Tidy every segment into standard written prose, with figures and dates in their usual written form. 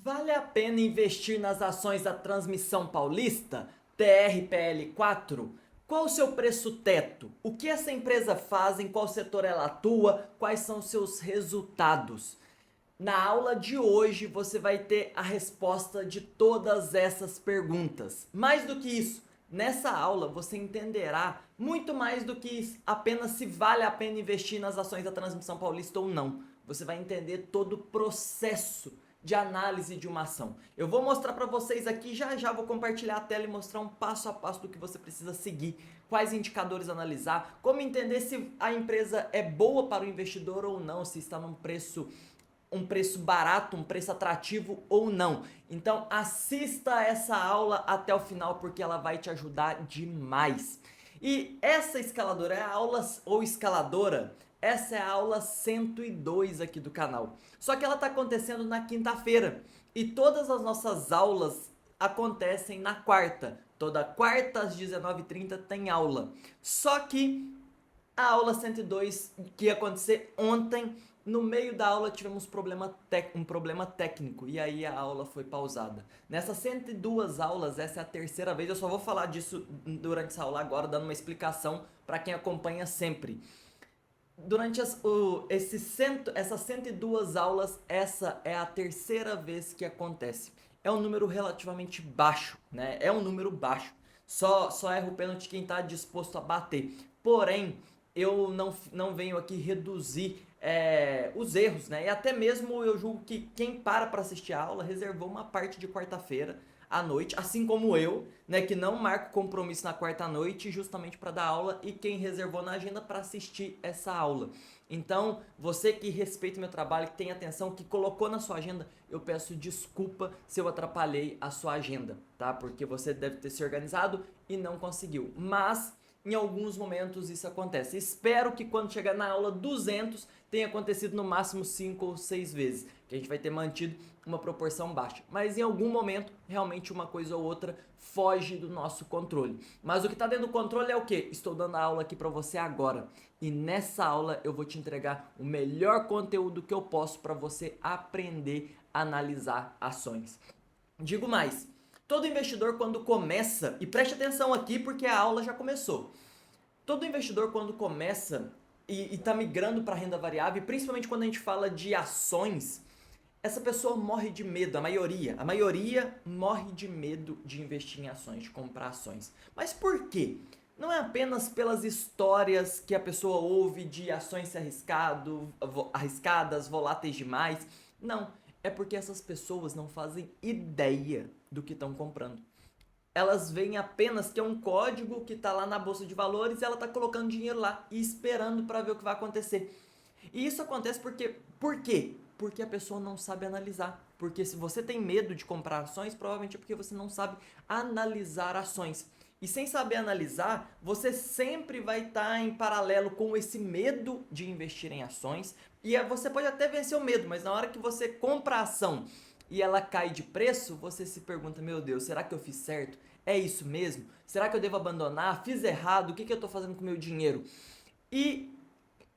Vale a pena investir nas ações da Transmissão Paulista, TRPL4? Qual o seu preço teto? O que essa empresa faz, em qual setor ela atua, quais são seus resultados? Na aula de hoje você vai ter a resposta de todas essas perguntas. Mais do que isso, nessa aula você entenderá muito mais do que apenas se vale a pena investir nas ações da Transmissão Paulista ou não. Você vai entender todo o processo de análise de uma ação. Eu vou mostrar para vocês aqui, já vou compartilhar a tela e mostrar um passo a passo do que você precisa seguir, quais indicadores analisar, como entender se a empresa é boa para o investidor ou não, se está num preço barato, um preço atrativo ou não. Então assista essa aula até o final porque ela vai te ajudar demais. E essa escaladora é a aula ou escaladora, essa é a aula 102 aqui do canal. Só que ela está acontecendo na quinta-feira e todas as nossas aulas acontecem na quarta. Toda quarta às 19h30 tem aula. Só que a aula 102 que ia acontecer ontem, no meio da aula tivemos um problema técnico e aí a aula foi pausada. Nessas 102 aulas, essa é a terceira vez, eu só vou falar disso durante essa aula agora, dando uma explicação para quem acompanha sempre. Durante essas 102 aulas, essa é a terceira vez que acontece. É um número relativamente baixo, né? É um número baixo. Só erra o pênalti quem está disposto a bater. Porém, eu não venho aqui reduzir os erros, né? E até mesmo eu julgo que quem para assistir a aula reservou uma parte de quarta-feira à noite, assim como eu, né, que não marco compromisso na quarta noite justamente para dar aula e quem reservou na agenda para assistir essa aula. Então, você que respeita o meu trabalho, que tem atenção, que colocou na sua agenda, eu peço desculpa se eu atrapalhei a sua agenda, tá? Porque você deve ter se organizado e não conseguiu. Mas em alguns momentos isso acontece. Espero que quando chegar na aula 200 tenha acontecido no máximo 5 ou 6 vezes, que a gente vai ter mantido uma proporção baixa. Mas em algum momento, realmente uma coisa ou outra foge do nosso controle. Mas o que está dentro do controle é o quê? Estou dando a aula aqui para você agora. E nessa aula eu vou te entregar o melhor conteúdo que eu posso para você aprender a analisar ações. Digo mais, todo investidor quando começa, e preste atenção aqui porque a aula já começou. Todo investidor quando começa e está migrando para renda variável, principalmente quando a gente fala de ações, essa pessoa morre de medo, a maioria morre de medo de investir em ações, de comprar ações. Mas por quê? Não é apenas pelas histórias que a pessoa ouve de ações ser arriscadas, voláteis demais. Não, é porque essas pessoas não fazem ideia do que estão comprando. Elas veem apenas que é um código que está lá na bolsa de valores e ela está colocando dinheiro lá e esperando para ver o que vai acontecer. E isso acontece porque, por quê? Porque a pessoa não sabe analisar. Porque se você tem medo de comprar ações, provavelmente é porque você não sabe analisar ações. E sem saber analisar, você sempre vai estar em paralelo com esse medo de investir em ações. E você pode até vencer o medo, mas na hora que você compra a ação e ela cai de preço, você se pergunta, meu Deus, será que eu fiz certo? É isso mesmo? Será que eu devo abandonar? Fiz errado? O que eu estou fazendo com o meu dinheiro? E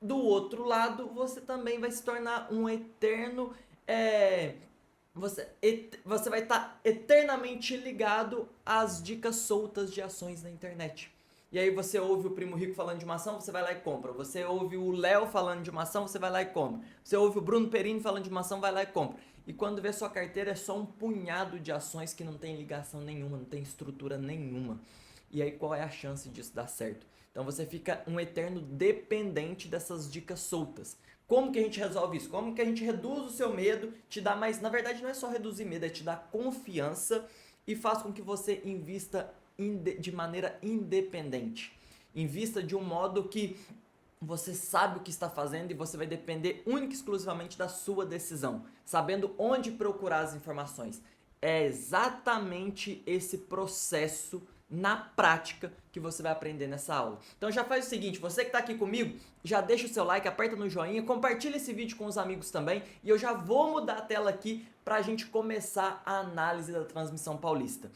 do outro lado, você também vai se tornar um eterno. Você vai estar eternamente ligado às dicas soltas de ações na internet. E aí você ouve o Primo Rico falando de uma ação, você vai lá e compra. Você ouve o Léo falando de uma ação, você vai lá e compra. Você ouve o Bruno Perini falando de uma ação, vai lá e compra. E quando vê sua carteira é só um punhado de ações que não tem ligação nenhuma, não tem estrutura nenhuma. E aí qual é a chance disso dar certo? Então você fica um eterno dependente dessas dicas soltas. Como que a gente resolve isso? Como que a gente reduz o seu medo, te dá mais... Na verdade não é só reduzir medo, é te dar confiança e faz com que você invista de maneira independente. Invista de um modo que você sabe o que está fazendo e você vai depender única e exclusivamente da sua decisão, sabendo onde procurar as informações. É exatamente esse processo na prática que você vai aprender nessa aula. Então já faz o seguinte, você que está aqui comigo, já deixa o seu like, aperta no joinha, compartilha esse vídeo com os amigos também e eu já vou mudar a tela aqui para a gente começar a análise da Transmissão Paulista.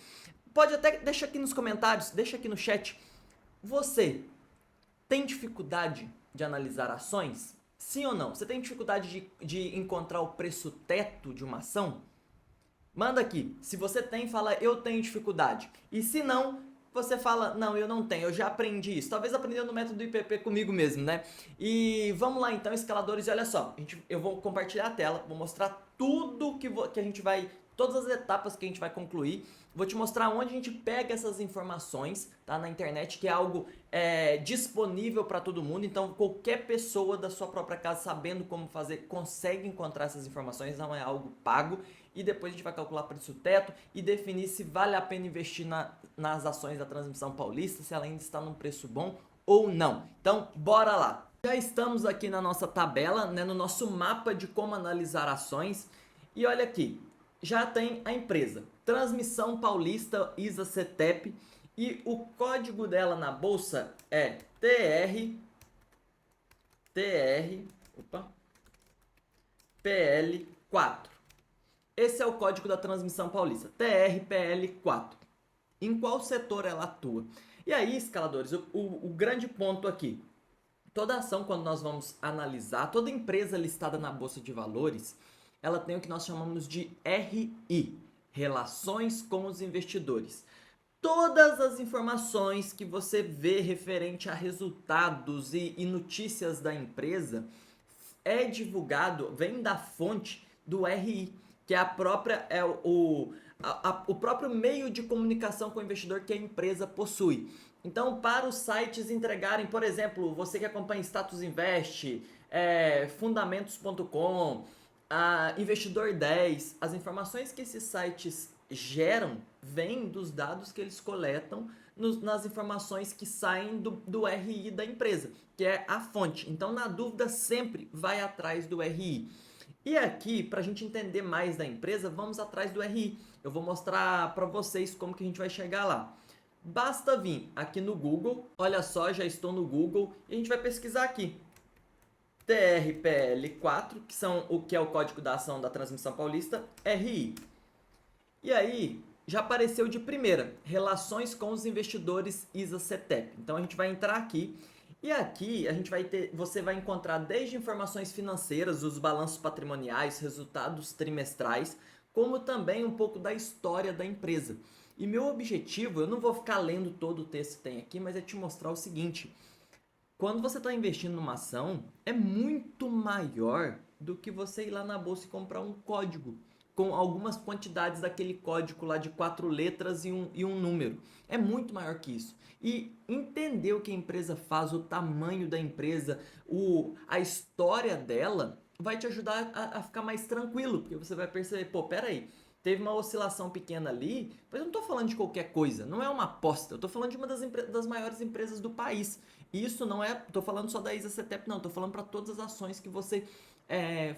Pode até, deixa aqui nos comentários, deixa aqui no chat, você tem dificuldade de analisar ações? Sim ou não? Você tem dificuldade de encontrar o preço teto de uma ação? Manda aqui. Se você tem, fala eu tenho dificuldade. E se não, você fala não, eu não tenho, eu já aprendi isso. Talvez aprendeu no método IPP comigo mesmo, né? E vamos lá então, escaladores, e olha só, eu vou compartilhar a tela, vou mostrar tudo que a gente vai, todas as etapas que a gente vai concluir. Vou te mostrar onde a gente pega essas informações, tá, na internet, que é algo disponível para todo mundo. Então, qualquer pessoa da sua própria casa, sabendo como fazer, consegue encontrar essas informações, não é algo pago. E depois a gente vai calcular preço teto e definir se vale a pena investir nas ações da Transmissão Paulista, se ela ainda está num preço bom ou não. Então, bora lá! Já estamos aqui na nossa tabela, né, no nosso mapa de como analisar ações. E olha aqui, já tem a empresa Transmissão Paulista ISA-CETEP e o código dela na bolsa é TRPL4. Esse é o código da Transmissão Paulista, TRPL4. Em qual setor ela atua? E aí, escaladores, o grande ponto aqui, toda ação, quando nós vamos analisar, toda empresa listada na Bolsa de Valores, ela tem o que nós chamamos de RI, Relações com os Investidores. Todas as informações que você vê referente a resultados e notícias da empresa é divulgado, vem da fonte do RI, que é o próprio meio de comunicação com o investidor que a empresa possui. Então, para os sites entregarem, por exemplo, você que acompanha Status Invest, Fundamentos.com, Investidor 10, as informações que esses sites geram vêm dos dados que eles coletam nas informações que saem do RI da empresa, que é a fonte. Então, na dúvida, sempre vai atrás do RI. E aqui, para a gente entender mais da empresa, vamos atrás do RI. Eu vou mostrar para vocês como que a gente vai chegar lá. Basta vir aqui no Google, olha só, já estou no Google, e a gente vai pesquisar aqui. TRPL4, que é o código da ação da Transmissão Paulista, RI. E aí, já apareceu de primeira, Relações com os Investidores ISA-CETEP. Então a gente vai entrar aqui. E aqui você vai encontrar desde informações financeiras, os balanços patrimoniais, resultados trimestrais, como também um pouco da história da empresa. E meu objetivo, eu não vou ficar lendo todo o texto que tem aqui, mas é te mostrar o seguinte: quando você está investindo numa ação, é muito maior do que você ir lá na bolsa e comprar um código com algumas quantidades daquele código lá de 4 letras e um número. É muito maior que isso. E entender o que a empresa faz, o tamanho da empresa, a história dela, vai te ajudar a ficar mais tranquilo, porque você vai perceber, pô, peraí, teve uma oscilação pequena ali, mas eu não estou falando de qualquer coisa, não é uma aposta, eu estou falando de uma das maiores empresas do país. E isso não é, estou falando só da ISA-CETEP, não, estou falando para todas as ações que você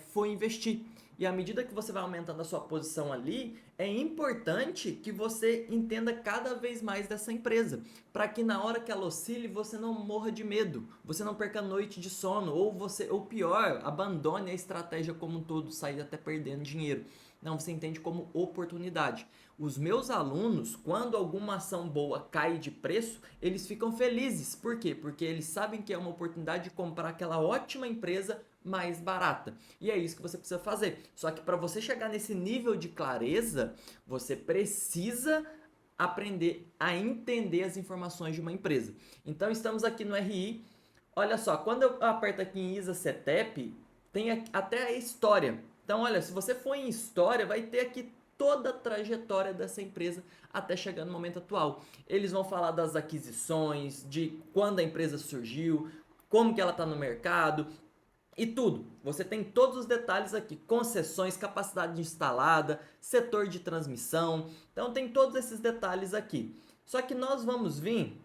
for investir. E à medida que você vai aumentando a sua posição ali, é importante que você entenda cada vez mais dessa empresa, para que na hora que ela oscile, você não morra de medo, você não perca noite de sono, ou pior, abandone a estratégia como um todo, sair até perdendo dinheiro. Não, você entende como oportunidade. Os meus alunos, quando alguma ação boa cai de preço, eles ficam felizes. Por quê? Porque eles sabem que é uma oportunidade de comprar aquela ótima empresa mais barata. E é isso que você precisa fazer. Só que para você chegar nesse nível de clareza, você precisa aprender a entender as informações de uma empresa. Então estamos aqui no RI. Olha só, quando eu aperto aqui em ISA-CETEP, tem até a história. Então, olha, se você for em história, vai ter aqui toda a trajetória dessa empresa até chegar no momento atual. Eles vão falar das aquisições, de quando a empresa surgiu, como que ela está no mercado e tudo. Você tem todos os detalhes aqui, concessões, capacidade instalada, setor de transmissão. Então tem todos esses detalhes aqui. Só que nós vamos vir...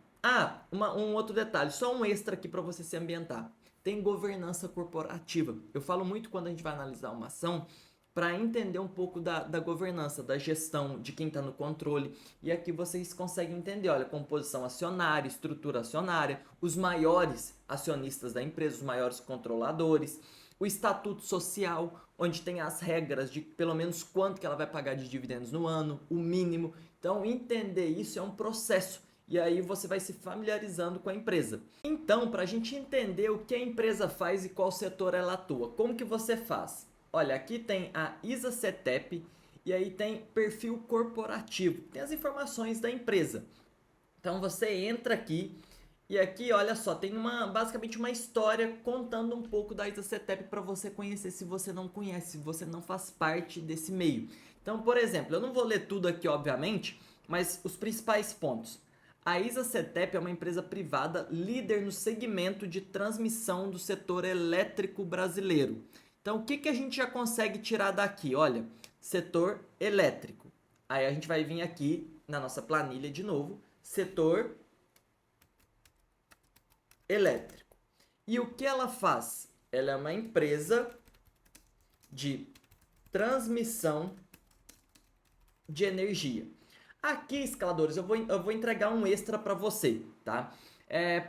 um outro detalhe, só um extra aqui para você se ambientar. Tem governança corporativa. Eu falo muito quando a gente vai analisar uma ação para entender um pouco da governança, da gestão, de quem está no controle. E aqui vocês conseguem entender, olha, composição acionária, estrutura acionária, os maiores acionistas da empresa, os maiores controladores, o estatuto social, onde tem as regras de pelo menos quanto que ela vai pagar de dividendos no ano, o mínimo. Então, entender isso é um processo. E aí você vai se familiarizando com a empresa. Então, para a gente entender o que a empresa faz e qual setor ela atua, como que você faz? Olha, aqui tem a ISA-CETEP e aí tem perfil corporativo, tem as informações da empresa. Então você entra aqui e aqui, olha só, tem basicamente uma história contando um pouco da ISACETEP para você conhecer se você não conhece, se você não faz parte desse meio. Então, por exemplo, eu não vou ler tudo aqui, obviamente, mas os principais pontos. A ISACETEP é uma empresa privada líder no segmento de transmissão do setor elétrico brasileiro. Então, o que, que a gente já consegue tirar daqui? Olha, setor elétrico. Aí a gente vai vir aqui na nossa planilha de novo, setor elétrico. E o que ela faz? Ela é uma empresa de transmissão de energia. Aqui, escaladores, eu vou entregar um extra para você, tá?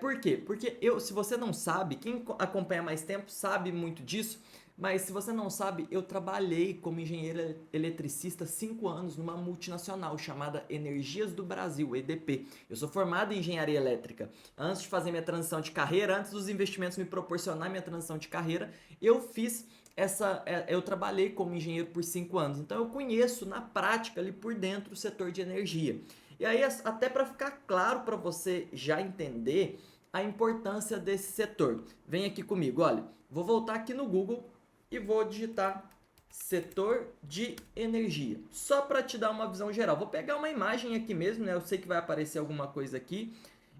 Por quê? Porque se você não sabe, quem acompanha mais tempo sabe muito disso, mas se você não sabe, eu trabalhei como engenheiro eletricista 5 anos numa multinacional chamada Energias do Brasil, EDP. Eu sou formado em engenharia elétrica. Antes de fazer minha transição de carreira, antes dos investimentos me proporcionar minha transição de carreira, eu trabalhei como engenheiro por 5 anos. Então eu conheço na prática ali por dentro o setor de energia. E aí, até para ficar claro para você já entender a importância desse setor. Vem aqui comigo, olha. Vou voltar aqui no Google e vou digitar setor de energia, só para te dar uma visão geral. Vou pegar uma imagem aqui mesmo, né? Eu sei que vai aparecer alguma coisa aqui,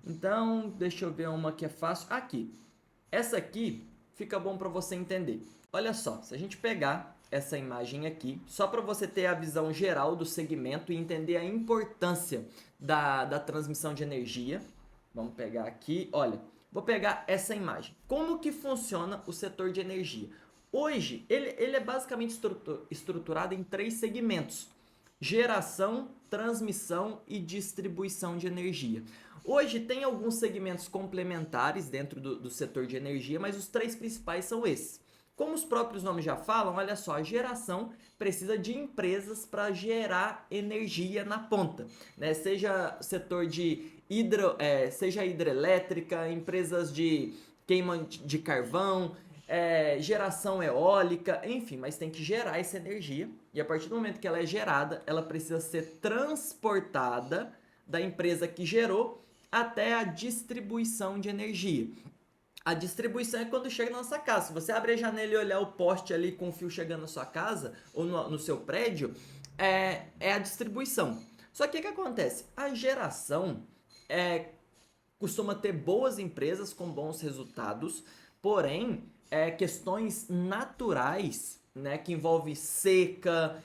então deixa eu ver uma que é fácil. Aqui, essa aqui fica bom para você entender. Olha só, se a gente pegar essa imagem aqui, só para você ter a visão geral do segmento e entender a importância da transmissão de energia. Vamos pegar aqui, olha, vou pegar essa imagem. Como que funciona o setor de energia? Hoje, ele é basicamente estruturado em 3 segmentos: geração, transmissão e distribuição de energia. Hoje tem alguns segmentos complementares dentro do setor de energia, mas os 3 principais são esses. Como os próprios nomes já falam, olha só, a geração precisa de empresas para gerar energia na ponta, né? Seja setor de seja hidrelétrica, empresas de queima de carvão, geração eólica, enfim, mas tem que gerar essa energia e a partir do momento que ela é gerada, ela precisa ser transportada da empresa que gerou até a distribuição de energia. A distribuição é quando chega na nossa casa. Se você abrir a janela e olhar o poste ali com o fio chegando na sua casa ou no seu prédio, é a distribuição. Só que o que acontece? A geração costuma ter boas empresas com bons resultados, porém, questões naturais, né, que envolvem seca,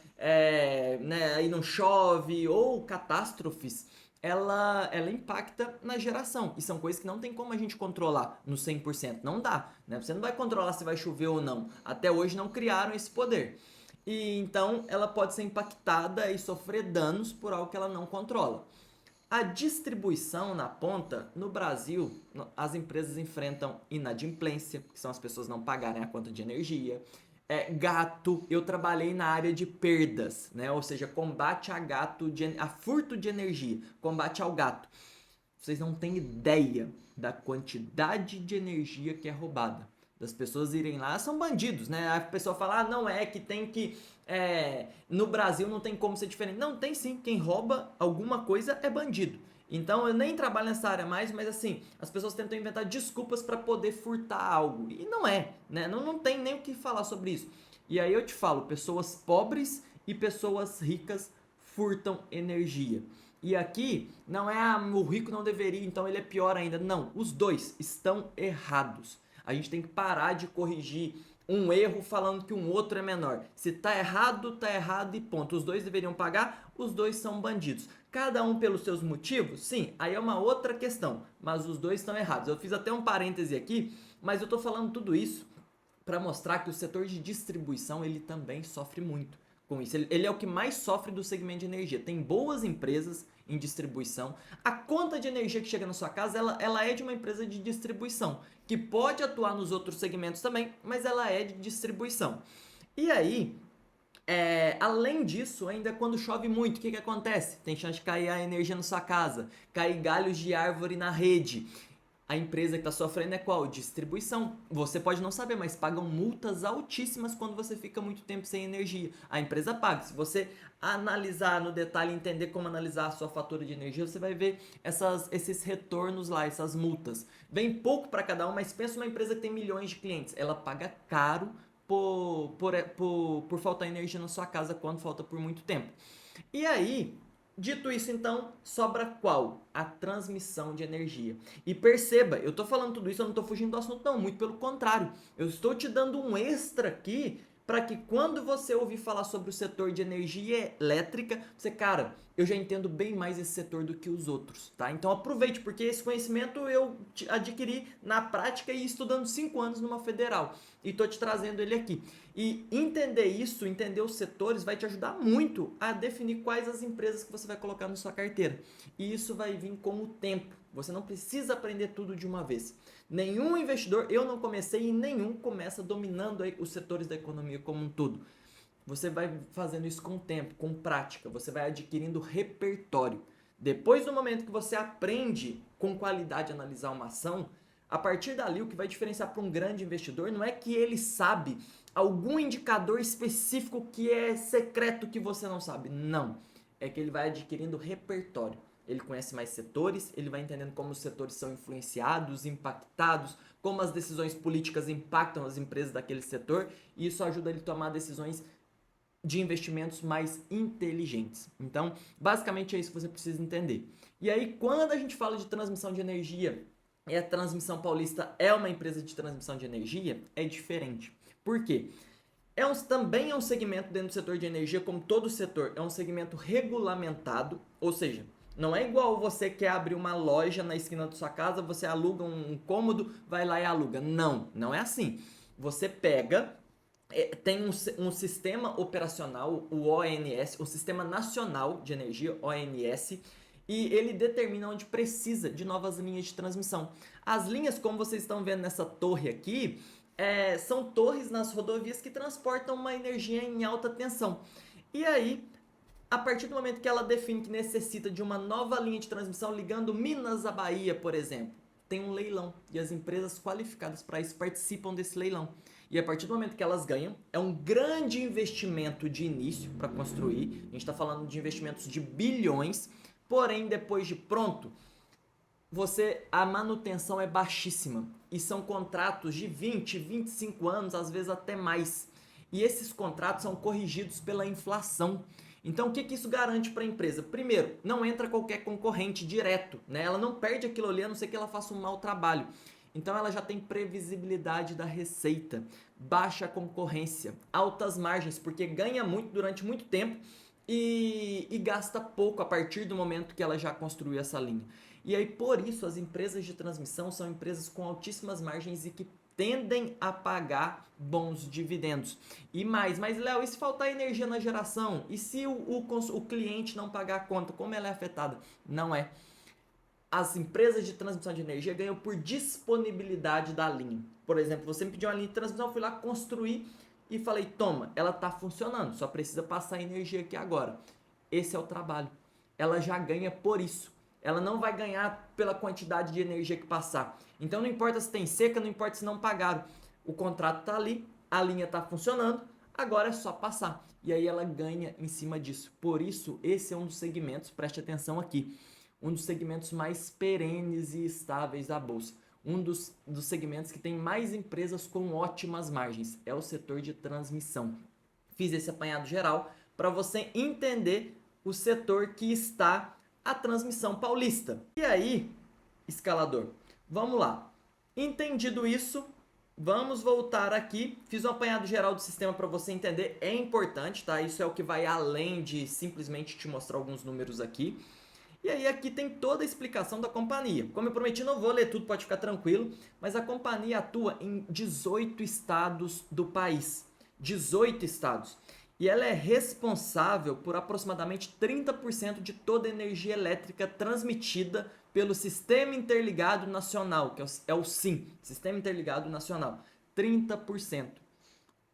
né, aí não chove, ou catástrofes, ela impacta na geração. E são coisas que não tem como a gente controlar no 100%. Não dá, né? Você não vai controlar se vai chover ou não. Até hoje não criaram esse poder. E então ela pode ser impactada e sofrer danos por algo que ela não controla. A distribuição na ponta, no Brasil, as empresas enfrentam inadimplência, que são as pessoas não pagarem a conta de energia. Gato, eu trabalhei na área de perdas, né? Ou seja, combate a furto de energia, combate ao gato. Vocês não têm ideia da quantidade de energia que é roubada. Das pessoas irem lá, são bandidos, né? A pessoa fala, não que tem que... no Brasil não tem como ser diferente. Não, tem sim. Quem rouba alguma coisa é bandido. Então eu nem trabalho nessa área mais, mas assim, as pessoas tentam inventar desculpas para poder furtar algo. E não né? Não tem nem o que falar sobre isso. E aí eu te falo, pessoas pobres e pessoas ricas furtam energia. E aqui não o rico não deveria, então ele é pior ainda. Não, os dois estão errados. A gente tem que parar de corrigir um erro falando que um outro é menor. Se tá errado e ponto. Os dois deveriam pagar, os dois são bandidos. Cada um pelos seus motivos? Sim, aí é uma outra questão, mas os dois estão errados. Eu fiz até um parêntese aqui, mas eu tô falando tudo isso para mostrar que o setor de distribuição, ele também sofre muito com isso. Ele é o que mais sofre do segmento de energia. Tem boas empresas em distribuição. A conta de energia que chega na sua casa, ela é de uma empresa de distribuição, que pode atuar nos outros segmentos também, mas ela é de distribuição. E aí, além disso, ainda quando chove muito, o que acontece? Tem chance de cair a energia na sua casa, cair galhos de árvore na rede. A empresa que está sofrendo é qual? Distribuição. Você pode não saber, mas pagam multas altíssimas quando você fica muito tempo sem energia. A empresa paga. Se você analisar no detalhe, entender como analisar a sua fatura de energia, você vai ver esses retornos lá, essas multas. Vem pouco para cada um, mas pensa numa empresa que tem milhões de clientes. Ela paga caro por faltar energia na sua casa quando falta por muito tempo. E aí, dito isso, então, sobra qual? A transmissão de energia. E perceba, eu estou falando tudo isso, eu não estou fugindo do assunto, não. Muito pelo contrário. Eu estou te dando um extra aqui para que quando você ouvir falar sobre o setor de energia elétrica, você, cara, eu já entendo bem mais esse setor do que os outros, tá? Então aproveite, porque esse conhecimento eu adquiri na prática e estudando 5 anos numa federal. E estou te trazendo ele aqui. E entender isso, entender os setores, vai te ajudar muito a definir quais as empresas que você vai colocar na sua carteira. E isso vai vir com o tempo. Você não precisa aprender tudo de uma vez. Nenhum investidor, eu não comecei e nenhum começa dominando os setores da economia como um todo. Você vai fazendo isso com o tempo, com prática, você vai adquirindo repertório. Depois do momento que você aprende com qualidade a analisar uma ação, a partir dali o que vai diferenciar para um grande investidor não é que ele sabe algum indicador específico que é secreto que você não sabe. Não. É que ele vai adquirindo repertório. Ele conhece mais setores, ele vai entendendo como os setores são influenciados, impactados, como as decisões políticas impactam as empresas daquele setor, e isso ajuda ele a tomar decisões de investimentos mais inteligentes. Então, basicamente é isso que você precisa entender. E aí, quando a gente fala de transmissão de energia, e a Transmissão Paulista é uma empresa de transmissão de energia, é diferente. Por quê? Também é um segmento dentro do setor de energia, como todo setor, é um segmento regulamentado, ou seja, não é igual você quer abrir uma loja na esquina da sua casa, você aluga um cômodo, vai lá e aluga. Não, não é assim. Você pega, tem um sistema operacional, o ONS, o Sistema Nacional de Energia, ONS, e ele determina onde precisa de novas linhas de transmissão. As linhas, como vocês estão vendo nessa torre aqui, são torres nas rodovias que transportam uma energia em alta tensão. E aí, a partir do momento que ela define que necessita de uma nova linha de transmissão ligando Minas à Bahia, por exemplo, tem um leilão e as empresas qualificadas para isso participam desse leilão. E a partir do momento que elas ganham, é um grande investimento de início para construir. A gente está falando de investimentos de bilhões, porém depois de pronto, a manutenção é baixíssima. E são contratos de 20, 25 anos, às vezes até mais. E esses contratos são corrigidos pela inflação. Então, o que isso garante para a empresa? Primeiro, não entra qualquer concorrente direto, né? Ela não perde aquilo ali, a não ser que ela faça um mau trabalho. Então, ela já tem previsibilidade da receita, baixa concorrência, altas margens, porque ganha muito durante muito tempo e gasta pouco a partir do momento que ela já construiu essa linha. E aí, por isso, as empresas de transmissão são empresas com altíssimas margens e que tendem a pagar bons dividendos. E mais, mas Léo, e se faltar energia na geração? E se o cliente não pagar a conta? Como ela é afetada? Não é. As empresas de transmissão de energia ganham por disponibilidade da linha. Por exemplo, você me pediu uma linha de transmissão, eu fui lá construir e falei, toma, ela está funcionando, só precisa passar energia aqui agora. Esse é o trabalho. Ela já ganha por isso. Ela não vai ganhar pela quantidade de energia que passar. Então não importa se tem seca, não importa se não pagaram. O contrato está ali, a linha está funcionando, agora é só passar. E aí ela ganha em cima disso. Por isso, esse é um dos segmentos, preste atenção aqui, um dos segmentos mais perenes e estáveis da Bolsa. Um dos segmentos que tem mais empresas com ótimas margens. É o setor de transmissão. Fiz esse apanhado geral para você entender o setor que está a Transmissão Paulista. E aí, escalador, vamos lá. Entendido isso, vamos voltar aqui. Fiz um apanhado geral do sistema para você entender. É importante, tá? Isso é o que vai além de simplesmente te mostrar alguns números aqui. E aí aqui tem toda a explicação da companhia. Como eu prometi, não vou ler tudo, pode ficar tranquilo. Mas a companhia atua em 18 estados do país. 18 estados. E ela é responsável por aproximadamente 30% de toda a energia elétrica transmitida pelo Sistema Interligado Nacional, que é o SIN, Sistema Interligado Nacional. 30%.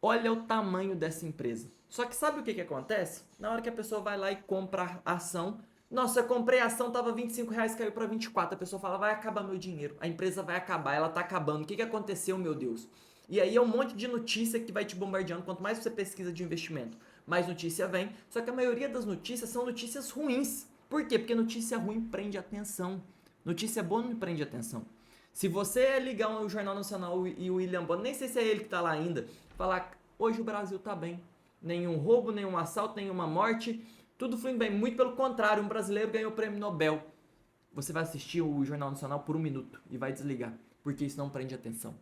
Olha o tamanho dessa empresa. Só que sabe o que acontece? Na hora que a pessoa vai lá e compra a ação, Nossa, eu comprei a ação, tava R$ 25, caiu para 24. A pessoa fala, vai acabar meu dinheiro. A empresa vai acabar, ela tá acabando. O que aconteceu, meu Deus? E aí é um monte de notícia que vai te bombardeando. Quanto mais você pesquisa de investimento, mais notícia vem. Só que a maioria das notícias são notícias ruins. Por quê? Porque notícia ruim prende atenção. Notícia boa não prende atenção. Se você ligar o Jornal Nacional e o William Bonner, nem sei se é ele que tá lá ainda, falar, hoje o Brasil tá bem. Nenhum roubo, nenhum assalto, nenhuma morte, tudo fluindo bem. Muito pelo contrário, um brasileiro ganhou o prêmio Nobel. Você vai assistir o Jornal Nacional por 1 minuto e vai desligar, porque isso não prende atenção.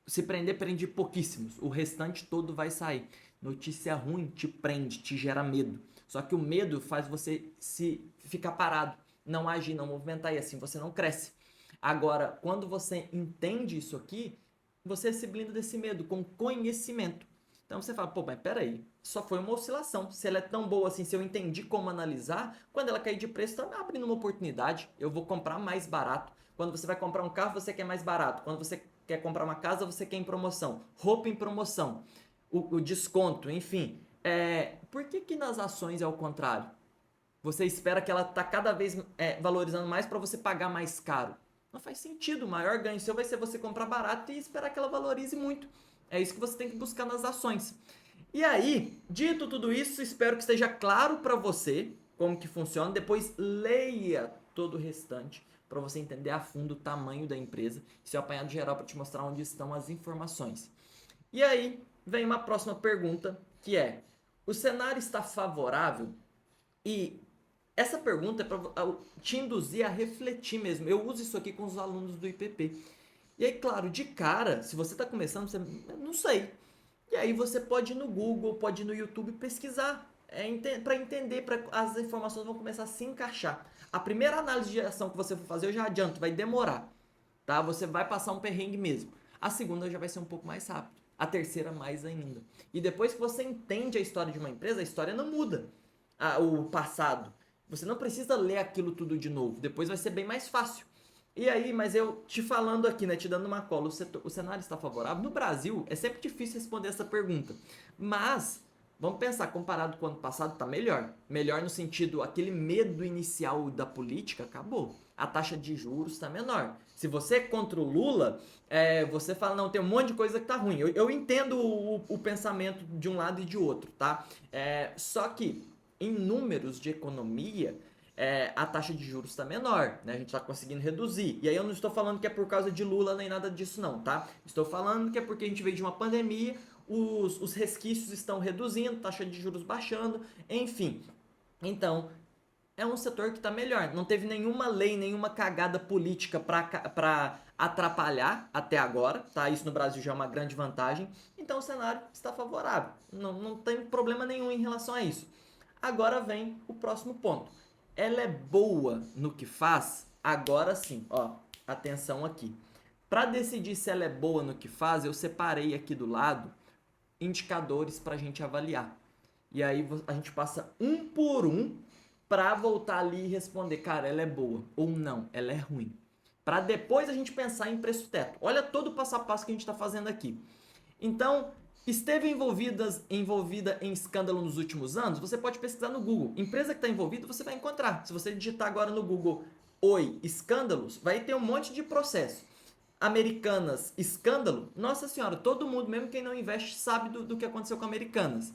Se prender, prende pouquíssimos. O restante todo vai sair. Notícia ruim te prende, te gera medo. Só que o medo faz você se ficar parado, não agir, não movimentar, e assim você não cresce. Agora, quando você entende isso aqui, você se blinda desse medo com conhecimento. Então você fala, pô, mas peraí, só foi uma oscilação. Se ela é tão boa assim, se eu entendi como analisar, quando ela cair de preço, está abrindo uma oportunidade. Eu vou comprar mais barato. Quando você vai comprar um carro, você quer mais barato. Quando você quer comprar uma casa, você quer em promoção. Roupa em promoção. O desconto, enfim. Por que nas ações é o contrário? Você espera que ela está cada vez valorizando mais para você pagar mais caro. Não faz sentido. O maior ganho seu vai ser você comprar barato e esperar que ela valorize muito. É isso que você tem que buscar nas ações. E aí, dito tudo isso, espero que esteja claro para você como que funciona. Depois leia todo o restante para você entender a fundo o tamanho da empresa. Isso é o apanhado geral para te mostrar onde estão as informações. E aí, vem uma próxima pergunta, que é: o cenário está favorável? E essa pergunta é para te induzir a refletir mesmo. Eu uso isso aqui com os alunos do IPP. E aí, claro, de cara, se você está começando, você não sei. E aí você pode ir no Google, pode ir no YouTube pesquisar, para entender, para as informações vão começar a se encaixar. A primeira análise de ação que você for fazer, eu já adianto, vai demorar, tá? Você vai passar um perrengue mesmo. A segunda já vai ser um pouco mais rápido. A terceira mais ainda. E depois que você entende a história de uma empresa, a história não muda. O passado. Você não precisa ler aquilo tudo de novo. Depois vai ser bem mais fácil. E aí, mas eu te falando aqui, né, te dando uma cola, o cenário está favorável? No Brasil, é sempre difícil responder essa pergunta. Mas, vamos pensar, comparado com o ano passado, está melhor. Melhor no sentido, aquele medo inicial da política acabou. A taxa de juros está menor. Se você é contra o Lula, você fala, não, tem um monte de coisa que tá ruim. Eu entendo o pensamento de um lado e de outro, tá? Só que, em números de economia, a taxa de juros está menor, né? A gente está conseguindo reduzir. E aí eu não estou falando que é por causa de Lula nem nada disso não, tá? Estou falando que é porque a gente veio de uma pandemia, os resquícios estão reduzindo, taxa de juros baixando, enfim. Então, é um setor que está melhor. Não teve nenhuma lei, nenhuma cagada política para atrapalhar até agora, tá? Isso no Brasil já é uma grande vantagem. Então o cenário está favorável. Não tem problema nenhum em relação a isso. Agora vem o próximo ponto. Ela é boa no que faz? Agora sim, ó, atenção aqui. Para decidir se ela é boa no que faz, eu separei aqui do lado indicadores para a gente avaliar. E aí a gente passa um por um para voltar ali e responder, cara, ela é boa ou não, ela é ruim. Para depois a gente pensar em preço teto. Olha todo o passo a passo que a gente está fazendo aqui. Então, esteve envolvida em escândalo nos últimos anos? Você pode pesquisar no Google. Empresa que está envolvida, você vai encontrar. Se você digitar agora no Google, oi, escândalos, vai ter um monte de processo. Americanas, escândalo, nossa senhora, todo mundo, mesmo quem não investe, sabe do que aconteceu com Americanas.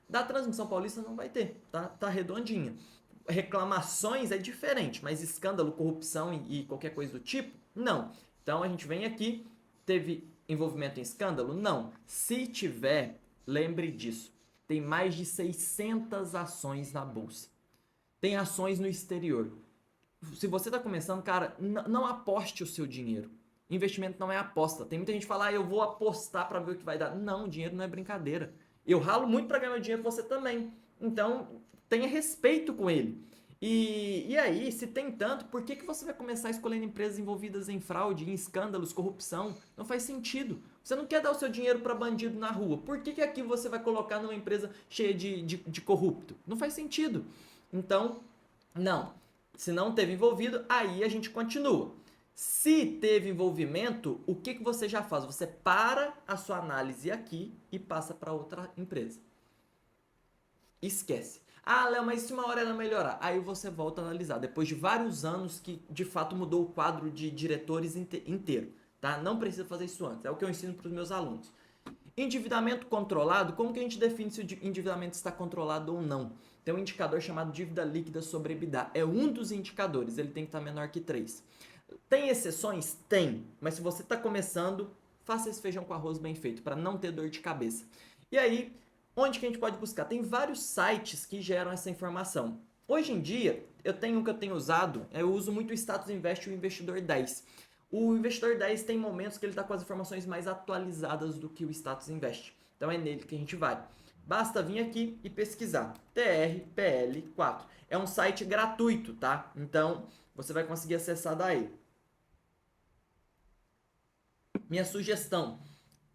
Da Transmissão Paulista não vai ter, tá redondinha. Reclamações é diferente, mas escândalo, corrupção e qualquer coisa do tipo, não. Então a gente vem aqui, teve envolvimento em escândalo? Não. Se tiver, lembre disso. Tem mais de 600 ações na bolsa. Tem ações no exterior. Se você está começando, cara, não aposte o seu dinheiro. Investimento não é aposta. Tem muita gente que fala, eu vou apostar para ver o que vai dar. Não, dinheiro não é brincadeira. Eu ralo muito para ganhar meu dinheiro, você também. Então, tenha respeito com ele. E aí, se tem tanto, por que você vai começar escolhendo empresas envolvidas em fraude, em escândalos, corrupção? Não faz sentido. Você não quer dar o seu dinheiro para bandido na rua. Por que aqui você vai colocar numa empresa cheia de corrupto? Não faz sentido. Então, não. Se não teve envolvido, aí a gente continua. Se teve envolvimento, o que você já faz? Você para a sua análise aqui e passa para outra empresa. Esquece. Ah, Léo, mas se uma hora ela melhorar, aí você volta a analisar, depois de vários anos que de fato mudou o quadro de diretores inteiro, tá? Não precisa fazer isso antes, é o que eu ensino para os meus alunos. Endividamento controlado, como que a gente define se o endividamento está controlado ou não? Tem um indicador chamado dívida líquida sobre EBITDA. É um dos indicadores, ele tem que estar menor que 3. Tem exceções? Tem. Mas se você está começando, faça esse feijão com arroz bem feito, para não ter dor de cabeça. E aí, onde que a gente pode buscar? Tem vários sites que geram essa informação. Hoje em dia, eu tenho um que eu tenho usado, eu uso muito o Status Invest e o Investidor 10. O Investidor 10 tem momentos que ele está com as informações mais atualizadas do que o Status Invest. Então é nele que a gente vai. Basta vir aqui e pesquisar TRPL4. É um site gratuito, tá? Então você vai conseguir acessar daí. Minha sugestão,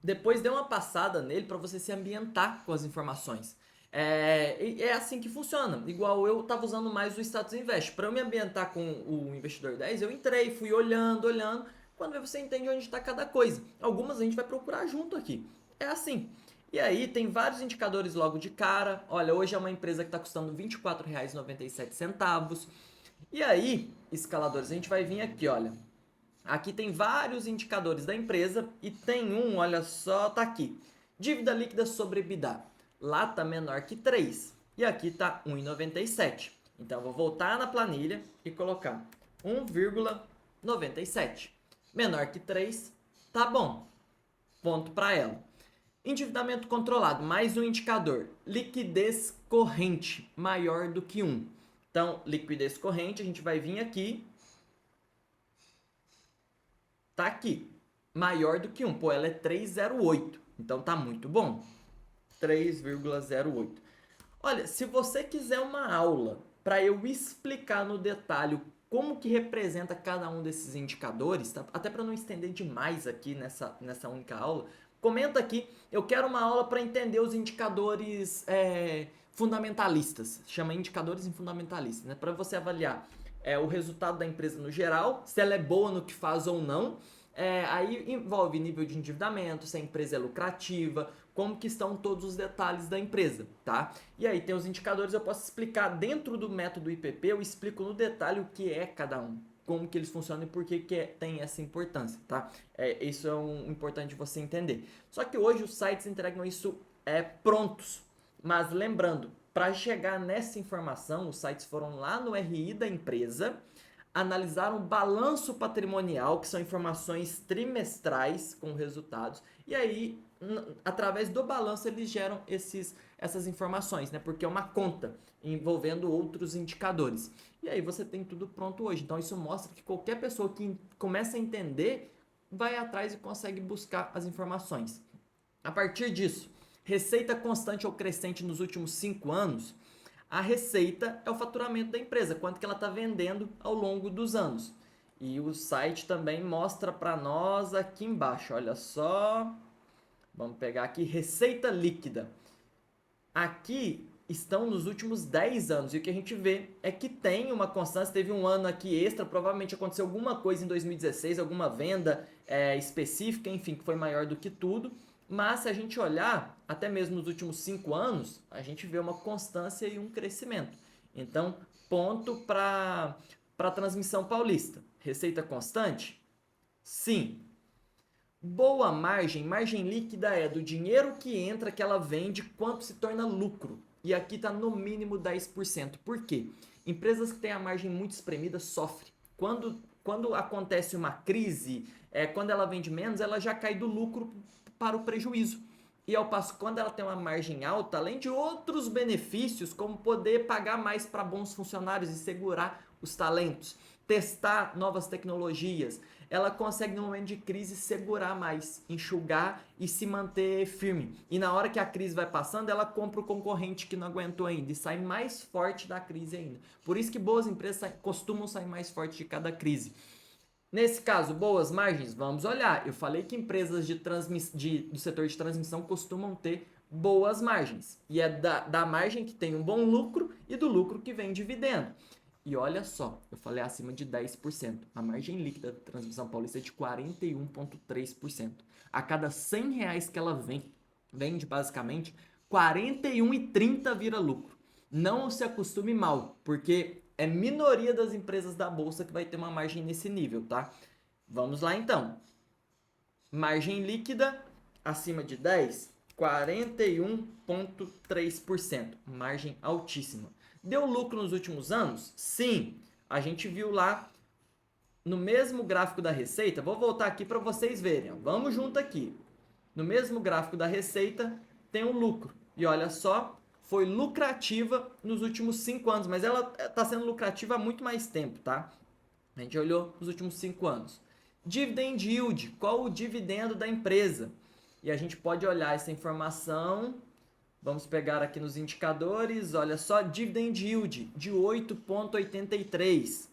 depois dê uma passada nele para você se ambientar com as informações. É assim que funciona. Igual eu estava usando mais o Status Invest. Para eu me ambientar com o Investidor 10, eu entrei, fui olhando. Quando você entende onde está cada coisa. Algumas a gente vai procurar junto aqui. É assim. E aí tem vários indicadores logo de cara. Olha, hoje é uma empresa que está custando R$ 24,97. E aí, escaladores, a gente vai vir aqui, olha. Aqui tem vários indicadores da empresa e tem um, olha só, tá aqui. Dívida líquida sobre EBITDA. Lá tá menor que 3 e aqui tá 1,97. Então eu vou voltar na planilha e colocar 1,97. Menor que 3, tá bom. Ponto para ela. Endividamento controlado, mais um indicador. Liquidez corrente, maior do que 1. Então, liquidez corrente, a gente vai vir aqui. Tá aqui, maior do que 1. Pô, ela é 3,08. Então tá muito bom. 3,08. Olha, se você quiser uma aula para eu explicar no detalhe como que representa cada um desses indicadores, tá? Até para não estender demais aqui nessa única aula, comenta aqui. Eu quero uma aula para entender os indicadores fundamentalistas. Chama indicadores fundamentalistas, né? Para você avaliar o resultado da empresa no geral, se ela é boa no que faz ou não. Aí envolve nível de endividamento, se a empresa é lucrativa, como que estão todos os detalhes da empresa, tá? E aí tem os indicadores, eu posso explicar dentro do método IPP, eu explico no detalhe o que é cada um, como que eles funcionam e por que tem essa importância, tá? Isso é importante você entender. Só que hoje os sites entregam isso prontos, mas lembrando, para chegar nessa informação, os sites foram lá no RI da empresa, analisaram o balanço patrimonial, que são informações trimestrais com resultados, e aí, através do balanço, eles geram essas informações, né? Porque é uma conta envolvendo outros indicadores. E aí você tem tudo pronto hoje. Então isso mostra que qualquer pessoa que começa a entender vai atrás e consegue buscar as informações. A partir disso, receita constante ou crescente nos últimos 5 anos, a receita é o faturamento da empresa, quanto que ela está vendendo ao longo dos anos. E o site também mostra para nós aqui embaixo, olha só. Vamos pegar aqui, receita líquida. Aqui estão nos últimos 10 anos. E o que a gente vê é que tem uma constância. Teve um ano aqui extra, provavelmente aconteceu alguma coisa em 2016, alguma venda específica, enfim, que foi maior do que tudo. Mas se a gente olhar, até mesmo nos últimos 5 anos, a gente vê uma constância e um crescimento. Então, ponto para a transmissão paulista. Receita constante? Sim. Boa margem, margem líquida é do dinheiro que entra, que ela vende, quanto se torna lucro. E aqui está no mínimo 10%. Por quê? Empresas que têm a margem muito espremida sofrem. Quando acontece uma crise, quando ela vende menos, ela já cai do lucro para o prejuízo. E ao passo, quando ela tem uma margem alta, além de outros benefícios, como poder pagar mais para bons funcionários e segurar os talentos, testar novas tecnologias, ela consegue no momento de crise segurar mais, enxugar e se manter firme. E na hora que a crise vai passando, ela compra o concorrente que não aguentou ainda e sai mais forte da crise ainda. Por isso que boas empresas costumam sair mais fortes de cada crise. Nesse caso, boas margens, vamos olhar. Eu falei que empresas do setor de transmissão costumam ter boas margens. E é da margem que tem um bom lucro e do lucro que vem dividendo. E olha só, eu falei acima de 10%. A margem líquida da transmissão paulista é de 41,3%. A cada R$ 100 que ela vende basicamente, 41,30 vira lucro. Não se acostume mal, porque é minoria das empresas da bolsa que vai ter uma margem nesse nível, tá? Vamos lá então. Margem líquida acima de 10, 41,3%. Margem altíssima. Deu lucro nos últimos anos? Sim. A gente viu lá no mesmo gráfico da receita. Vou voltar aqui para vocês verem. Vamos junto aqui. No mesmo gráfico da receita tem o lucro. E olha só, foi lucrativa nos últimos 5 anos, mas ela está sendo lucrativa há muito mais tempo, tá? A gente olhou nos últimos 5 anos. Dividend yield, qual o dividendo da empresa? E a gente pode olhar essa informação. Vamos pegar aqui nos indicadores, olha só, dividend yield de 8,83.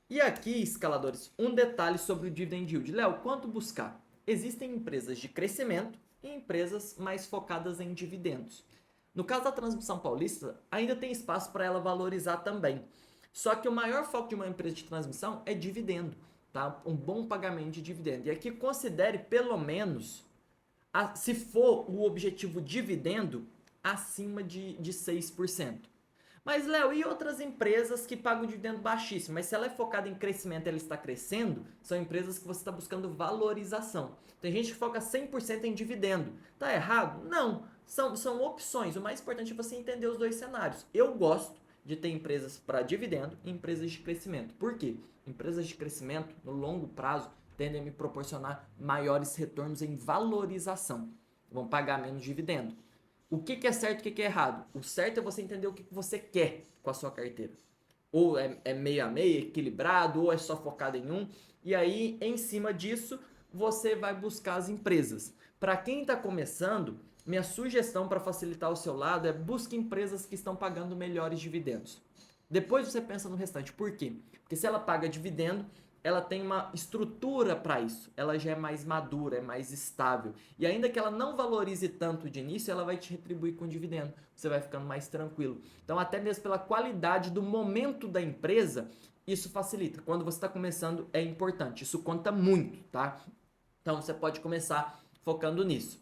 E aqui, escaladores, um detalhe sobre o dividend yield. Léo, quanto buscar? Existem empresas de crescimento e empresas mais focadas em dividendos. No caso da Transmissão Paulista, ainda tem espaço para ela valorizar também. Só que o maior foco de uma empresa de transmissão é dividendo, tá? Um bom pagamento de dividendo. E aqui considere pelo menos, se for o objetivo dividendo, acima de 6%. Mas, Léo, e outras empresas que pagam dividendo baixíssimo? Mas se ela é focada em crescimento e ela está crescendo, são empresas que você está buscando valorização. Tem gente que foca 100% em dividendo. Tá errado? Não. São opções. O mais importante é você entender os dois cenários. Eu gosto de ter empresas para dividendo e empresas de crescimento. Por quê? Empresas de crescimento, no longo prazo, tendem a me proporcionar maiores retornos em valorização. Vão pagar menos dividendo. O que é certo e o que é errado? O certo é você entender o que você quer com a sua carteira. Ou é meio a meio, equilibrado, ou é só focado em um. E aí, em cima disso, você vai buscar as empresas. Para quem está começando, minha sugestão para facilitar o seu lado é busque empresas que estão pagando melhores dividendos. Depois você pensa no restante. Por quê? Porque se ela paga dividendo, ela tem uma estrutura para isso. Ela já é mais madura, é mais estável. E ainda que ela não valorize tanto de início, ela vai te retribuir com dividendo. Você vai ficando mais tranquilo. Então, até mesmo pela qualidade do momento da empresa, isso facilita. Quando você está começando, é importante. Isso conta muito, tá? Então, você pode começar focando nisso.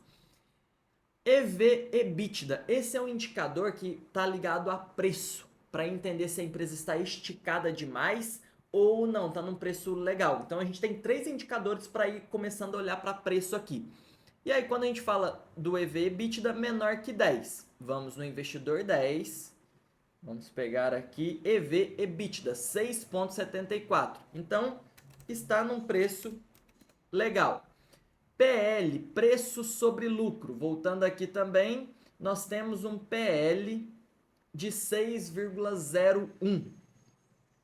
EV/EBITDA. Esse é um indicador que está ligado a preço, para entender se a empresa está esticada demais ou não, está num preço legal. Então a gente tem 3 indicadores para ir começando a olhar para preço aqui. E aí quando a gente fala do EV/EBITDA menor que 10, vamos no investidor 10, vamos pegar aqui EV/EBITDA 6,74. Então está num preço legal. PL, preço sobre lucro. Voltando aqui também, nós temos um PL de 6,01.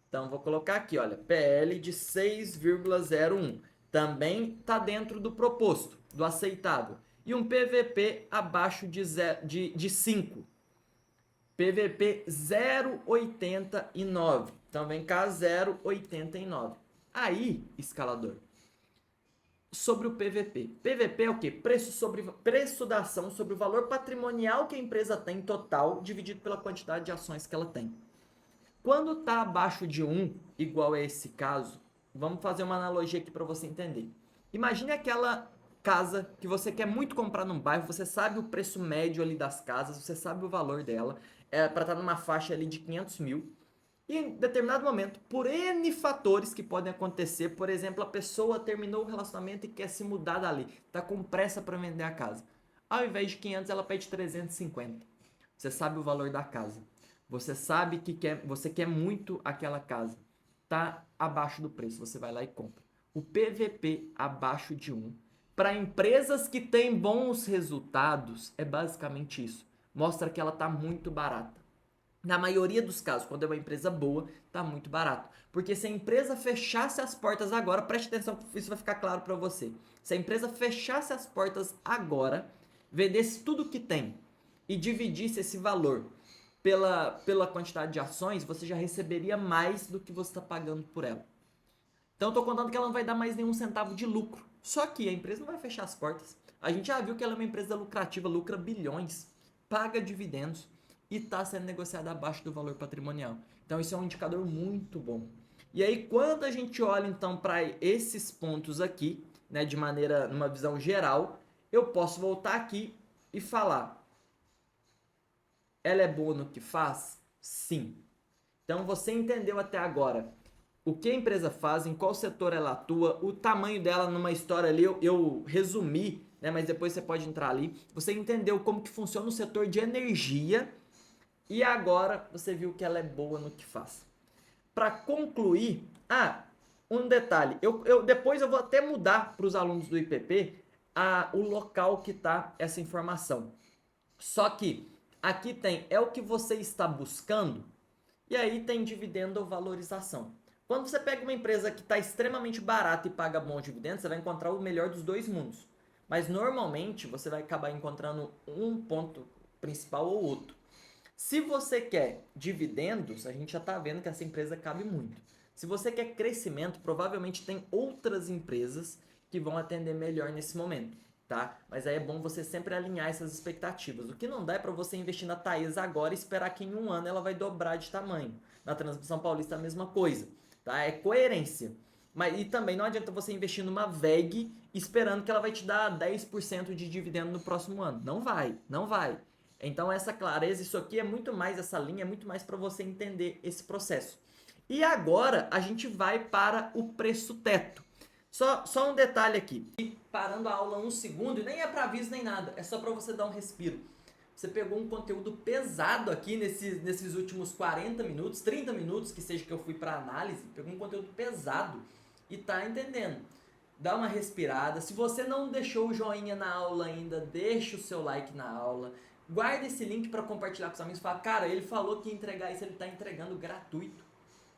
Então, vou colocar aqui, olha, PL de 6,01. Também está dentro do proposto, do aceitável. E um PVP abaixo de 5. PVP 0,89. Então, vem cá, 0,89. Aí, escalador, sobre o PVP. PVP é o quê? Preço da ação sobre o valor patrimonial que a empresa tem total, dividido pela quantidade de ações que ela tem. Quando está abaixo de 1, igual é esse caso, vamos fazer uma analogia aqui para você entender. Imagine aquela casa que você quer muito comprar num bairro, você sabe o preço médio ali das casas, você sabe o valor dela, é para estar numa faixa ali de 500 mil. E em determinado momento, por N fatores que podem acontecer, por exemplo, a pessoa terminou o relacionamento e quer se mudar dali, está com pressa para vender a casa. Ao invés de 500, ela pede 350. Você sabe o valor da casa. Você sabe que você quer muito aquela casa. Está abaixo do preço, você vai lá e compra. O PVP abaixo de 1, para empresas que têm bons resultados, é basicamente isso. Mostra que ela está muito barata. Na maioria dos casos, quando é uma empresa boa, tá muito barato. Porque se a empresa fechasse as portas agora, preste atenção, isso vai ficar claro para você. Se a empresa fechasse as portas agora, vendesse tudo que tem e dividisse esse valor pela quantidade de ações, você já receberia mais do que você está pagando por ela. Então eu tô contando que ela não vai dar mais nenhum centavo de lucro. Só que a empresa não vai fechar as portas. A gente já viu que ela é uma empresa lucrativa, lucra bilhões, paga dividendos e está sendo negociada abaixo do valor patrimonial. Então isso é um indicador muito bom. E aí quando a gente olha então para esses pontos aqui, né, de maneira, numa visão geral, eu posso voltar aqui e falar Ela é boa no que faz? Sim. Então você entendeu até agora o que a empresa faz, em qual setor ela atua, o tamanho dela numa história ali, eu resumi, né, mas depois você pode entrar ali. Você entendeu como que funciona o setor de energia e agora você viu que ela é boa no que faz. Para concluir, um detalhe, depois eu vou até mudar para os alunos do IPP o local que está essa informação. Só que aqui tem é o que você está buscando e aí tem dividendo ou valorização. Quando você pega uma empresa que está extremamente barata e paga bons dividendos, você vai encontrar o melhor dos dois mundos. Mas normalmente você vai acabar encontrando um ponto principal ou outro. Se você quer dividendos, a gente já está vendo que essa empresa cabe muito. Se você quer crescimento, provavelmente tem outras empresas que vão atender melhor nesse momento, tá? Mas aí é bom você sempre alinhar essas expectativas. O que não dá é para você investir na Taesa agora e esperar que em um ano ela vai dobrar de tamanho. Na Transmissão Paulista a mesma coisa, tá? É coerência. E também não adianta você investir numa VEG esperando que ela vai te dar 10% de dividendo no próximo ano. Não vai, não vai. Então essa clareza, isso aqui é muito mais, essa linha é muito mais para você entender esse processo. E agora a gente vai para o preço teto. Só um detalhe aqui. E parando a aula um segundo, e nem é para aviso nem nada, é só para você dar um respiro. Você pegou um conteúdo pesado aqui nesses últimos 40 minutos, 30 minutos, que seja que eu fui para análise, pegou um conteúdo pesado e tá entendendo. Dá uma respirada. Se você não deixou o joinha na aula ainda, deixa o seu like na aula. Guarda esse link para compartilhar com os amigos. Fala, cara, ele falou que ia entregar isso, ele está entregando gratuito.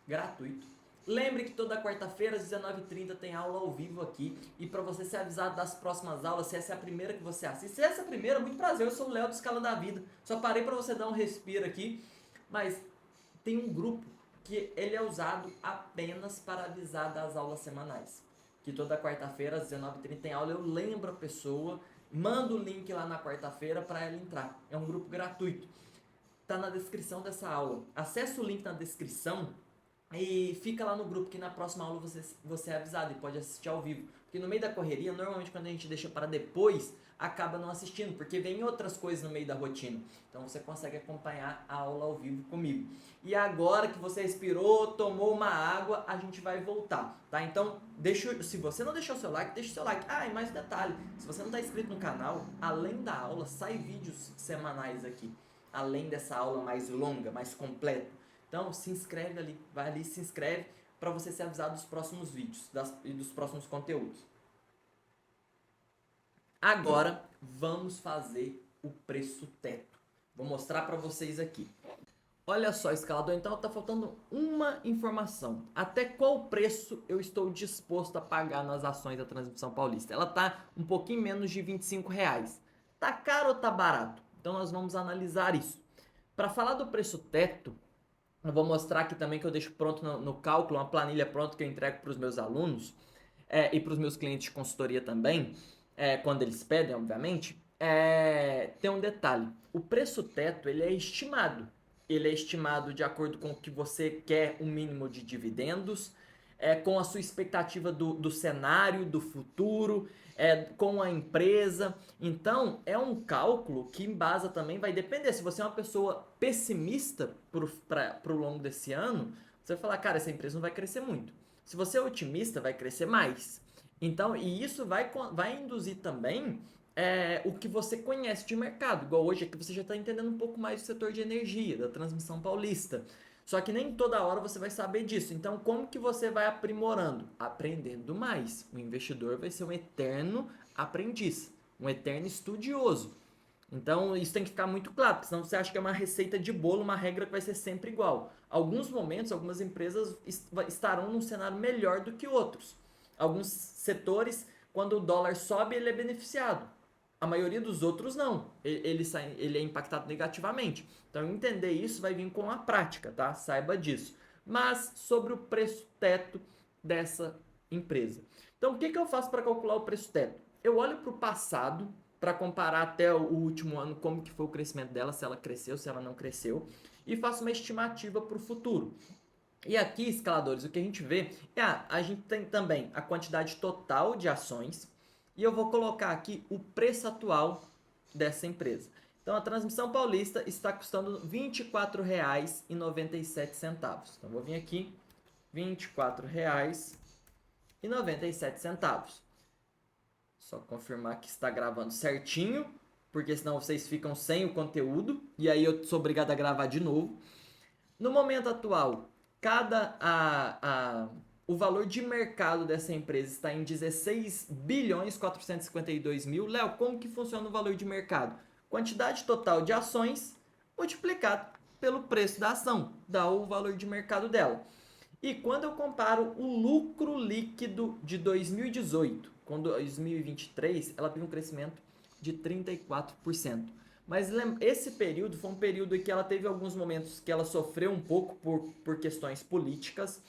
Gratuito. Lembre que toda quarta-feira às 19h30 tem aula ao vivo aqui. E para você ser avisado das próximas aulas, se essa é a primeira que você assiste. Se essa é a primeira, muito prazer, eu sou o Léo do Escala da Vida. Só parei para você dar um respiro aqui. Mas tem um grupo que ele é usado apenas para avisar das aulas semanais. Que toda quarta-feira às 19h30 tem aula, eu lembro a pessoa, manda o link lá na quarta-feira para ela entrar. É um grupo gratuito. Tá na descrição dessa aula. Acesse o link na descrição e fica lá no grupo que na próxima aula você é avisado e pode assistir ao vivo. Porque no meio da correria, normalmente quando a gente deixa para depois, acaba não assistindo, porque vem outras coisas no meio da rotina. Então você consegue acompanhar a aula ao vivo comigo. E agora que você respirou, tomou uma água, a gente vai voltar, tá? Então, se você não deixou o seu like, deixa o seu like. E mais um detalhe, se você não está inscrito no canal, além da aula, sai vídeos semanais aqui. Além dessa aula mais longa, mais completa. Então, se inscreve ali, vai ali, se inscreve para você ser avisado dos próximos vídeos e dos próximos conteúdos. Agora, vamos fazer o preço teto. Vou mostrar para vocês aqui. Olha só, escalador, então tá faltando uma informação. Até qual preço eu estou disposto a pagar nas ações da Transmissão Paulista? Ela tá um pouquinho menos de R$ 25. Tá caro ou tá barato? Então nós vamos analisar isso. Para falar do preço teto, eu vou mostrar aqui também que eu deixo pronto no cálculo, uma planilha pronta que eu entrego para os meus alunos e para os meus clientes de consultoria também, quando eles pedem, obviamente. Tem um detalhe, o preço teto ele é estimado. Ele é estimado de acordo com o que você quer, o mínimo de dividendos, com a sua expectativa do cenário, do futuro, com a empresa. Então, é um cálculo que embasa também, vai depender. Se você é uma pessoa pessimista para o longo desse ano, você vai falar, cara, essa empresa não vai crescer muito. Se você é otimista, vai crescer mais. Então, e isso vai induzir também o que você conhece de mercado. Igual hoje aqui você já está entendendo um pouco mais do setor de energia, da Transmissão Paulista. Só que nem toda hora você vai saber disso. Então, como que você vai aprimorando? Aprendendo mais. O investidor vai ser um eterno aprendiz, um eterno estudioso. Então, isso tem que ficar muito claro, porque senão você acha que é uma receita de bolo, uma regra que vai ser sempre igual. Alguns momentos, algumas empresas estarão num cenário melhor do que outros. Alguns setores, quando o dólar sobe, ele é beneficiado. A maioria dos outros não. Ele é impactado negativamente. Então, entender isso vai vir com a prática, tá? Saiba disso. Mas sobre o preço teto dessa empresa. Então, o que eu faço para calcular o preço teto? Eu olho para o passado, para comparar até o último ano como que foi o crescimento dela, se ela cresceu, se ela não cresceu, e faço uma estimativa para o futuro. E aqui, escaladores, o que a gente vê a gente tem também a quantidade total de ações, e eu vou colocar aqui o preço atual dessa empresa. Então a transmissão paulista está custando R$ 24,97. Então vou vir aqui, R$ 24,97. Só confirmar que está gravando certinho, porque senão vocês ficam sem o conteúdo e aí eu sou obrigado a gravar de novo. No momento atual, o valor de mercado dessa empresa está em 16 bilhões 452 mil. Léo, como que funciona o valor de mercado? Quantidade total de ações multiplicado pelo preço da ação, dá o valor de mercado dela. E quando eu comparo o lucro líquido de 2018 com 2023, ela teve um crescimento de 34%. Mas esse período foi um período em que ela teve alguns momentos que ela sofreu um pouco por questões políticas.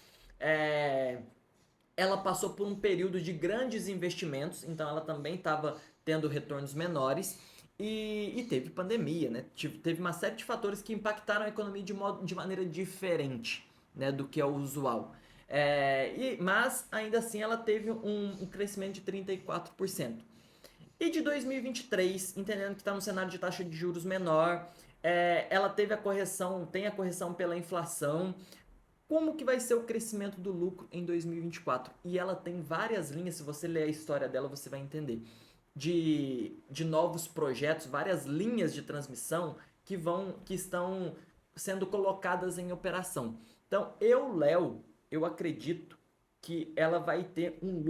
Ela passou por um período de grandes investimentos, então ela também estava tendo retornos menores. E teve pandemia, né? Teve uma série de fatores que impactaram a economia de maneira diferente, né, do que é o usual. Mas ainda assim ela teve um crescimento de 34%. E de 2023, entendendo que está no cenário de taxa de juros menor, ela tem a correção pela inflação. Como que vai ser o crescimento do lucro em 2024? E ela tem várias linhas, se você ler a história dela, você vai entender. De novos projetos, várias linhas de transmissão que estão sendo colocadas em operação. Então, Léo, eu acredito que ela vai ter um